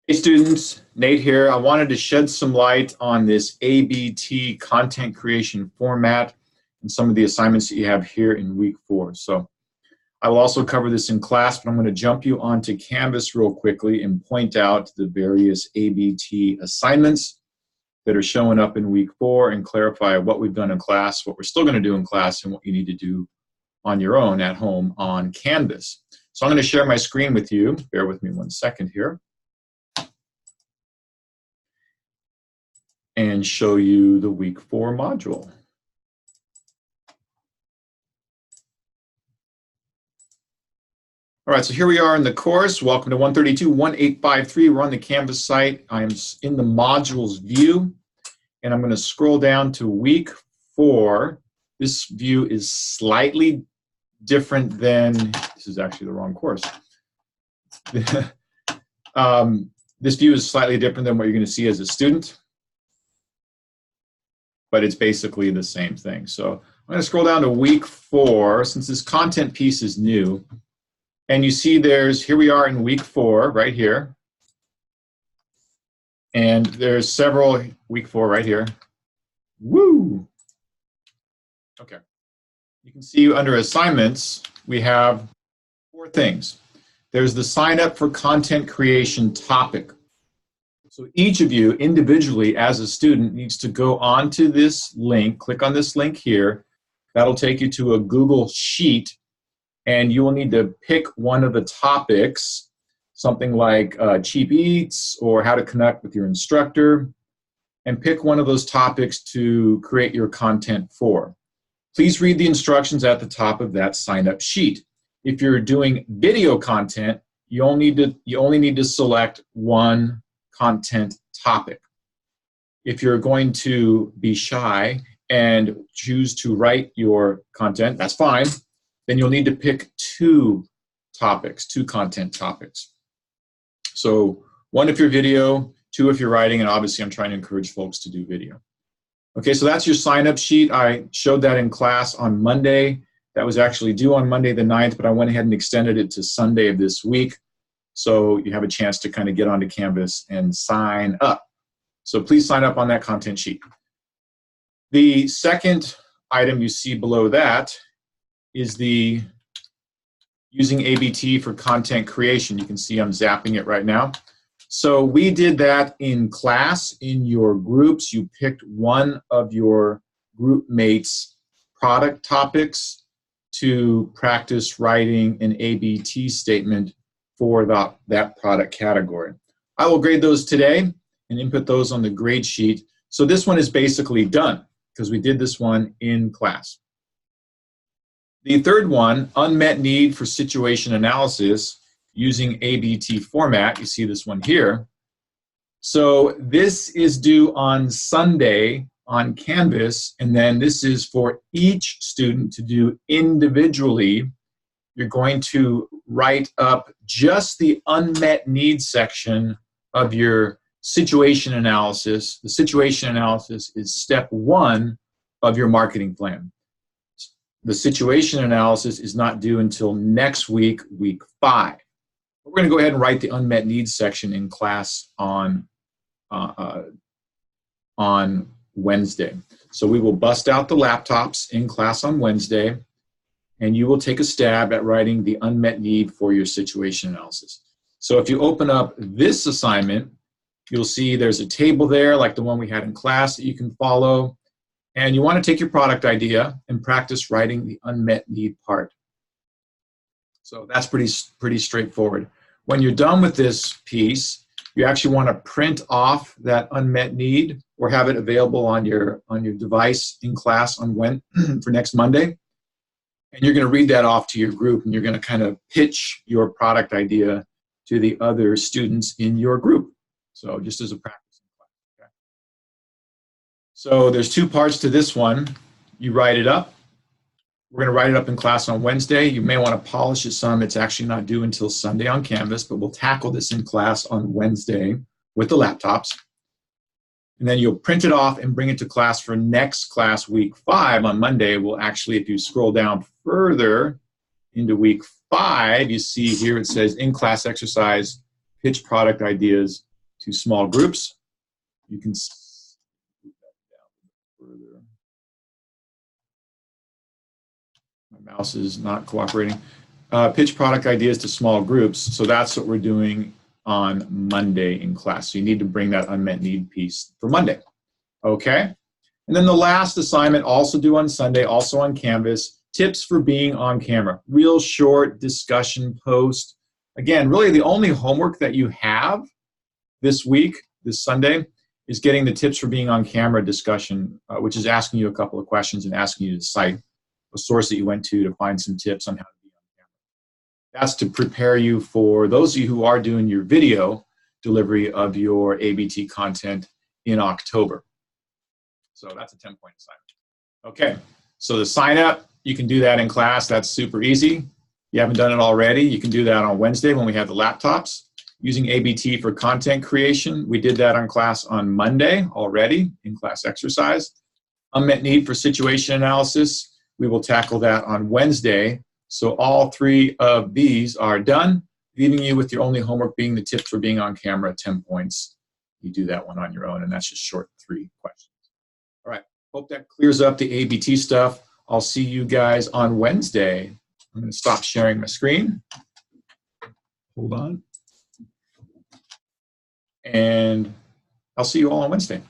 Hey students, Nate here. I wanted to shed some light on this ABT content creation format and some of the assignments that you have here in week 4. So I will also cover this in class, but I'm going to jump you onto Canvas real quickly and point out the various ABT assignments that are showing up in week 4 and clarify what we've done in class, what we're still going to do in class, and what you need to do on your own at home on Canvas. So I'm going to share my screen with you. Bear with me one second here. And show you the week 4 module. All right, so here we are in the course. Welcome to 132-1853. We're on the Canvas site. I'm in the modules view, and I'm going to scroll down to week 4. This view is slightly different than, this is actually the wrong course. This view is slightly different than what you're going to see as a student, but it's basically the same thing. So I'm going to scroll down to week 4, since this content piece is new. And you see here we are in week 4, right here. And there's several, week 4 right here. Woo! Okay. You can see under assignments, we have 4 things. There's the sign up for content creation topic. So each of you individually as a student needs to go onto this link, click on this link here. That'll take you to a Google Sheet, and you will need to pick one of the topics, something like cheap eats or how to connect with your instructor, and pick one of those topics to create your content for. Please read the instructions at the top of that sign-up sheet. If you're doing video content, you only need to select one content topic. If you're going to be shy and choose to write your content, that's fine. Then you'll need to pick 2 topics, 2 content topics. So 1 if you're video, 2 if you're writing, and obviously I'm trying to encourage folks to do video. Okay, so that's your sign-up sheet. I showed that in class on Monday. That was actually due on Monday the 9th, but I went ahead and extended it to Sunday of this week. So you have a chance to kind of get onto Canvas and sign up. So please sign up on that content sheet. The second item you see below that is the using ABT for content creation. You can see I'm zapping it right now. So we did that in class in your groups. You picked one of your group mates' product topics to practice writing an ABT statement for that product category. I will grade those today and input those on the grade sheet. So this one is basically done because we did this one in class. The third one, unmet need for situation analysis using ABT format. You see this one here. So this is due on Sunday on Canvas, and then this is for each student to do individually. You're going to write up just the unmet needs section of your situation analysis. The situation analysis is step 1 of your marketing plan. The situation analysis is not due until next week, week 5. We're going to go ahead and write the unmet needs section in class on Wednesday. So we will bust out the laptops in class on Wednesday, and you will take a stab at writing the unmet need for your situation analysis. So if you open up this assignment, you'll see there's a table there like the one we had in class that you can follow. And you want to take your product idea and practice writing the unmet need part. So that's pretty straightforward. When you're done with this piece, you actually want to print off that unmet need or have it available on your device in class on for next Monday. And you're going to read that off to your group, and you're going to kind of pitch your product idea to the other students in your group. So just as a practice. Okay. So there's 2 parts to this one. You write it up. We're going to write it up in class on Wednesday. You may want to polish it some. It's actually not due until Sunday on Canvas, but we'll tackle this in class on Wednesday with the laptops. And then you'll print it off and bring it to class for next class, week 5 on Monday. We'll actually, if you scroll down further into week 5, you see here it says in-class exercise, pitch product ideas to small groups. You can move that down further. My mouse is not cooperating. Pitch product ideas to small groups. So that's what we're doing on Monday in class. So you need to bring that unmet need piece for Monday. Okay? And then the last assignment, also due on Sunday, also on Canvas, tips for being on camera. Real short discussion post. Again, really the only homework that you have this week, this Sunday, is getting the tips for being on camera discussion, which is asking you a couple of questions and asking you to cite a source that you went to find some tips on how to be on camera. That's to prepare you for those of you who are doing your video delivery of your ABT content in October. So that's a 10-point assignment. Okay, so the sign up, you can do that in class. That's super easy. If you haven't done it already, you can do that on Wednesday when we have the laptops. Using ABT for content creation, we did that on class on Monday already in class exercise. Unmet need for situation analysis, we will tackle that on Wednesday. So all 3 of these are done, leaving you with your only homework being the tips for being on camera, 10 points. You do that one on your own, and that's just short 3 questions. All right, hope that clears up the ABT stuff. I'll see you guys on Wednesday. I'm going to stop sharing my screen. Hold on. And I'll see you all on Wednesday.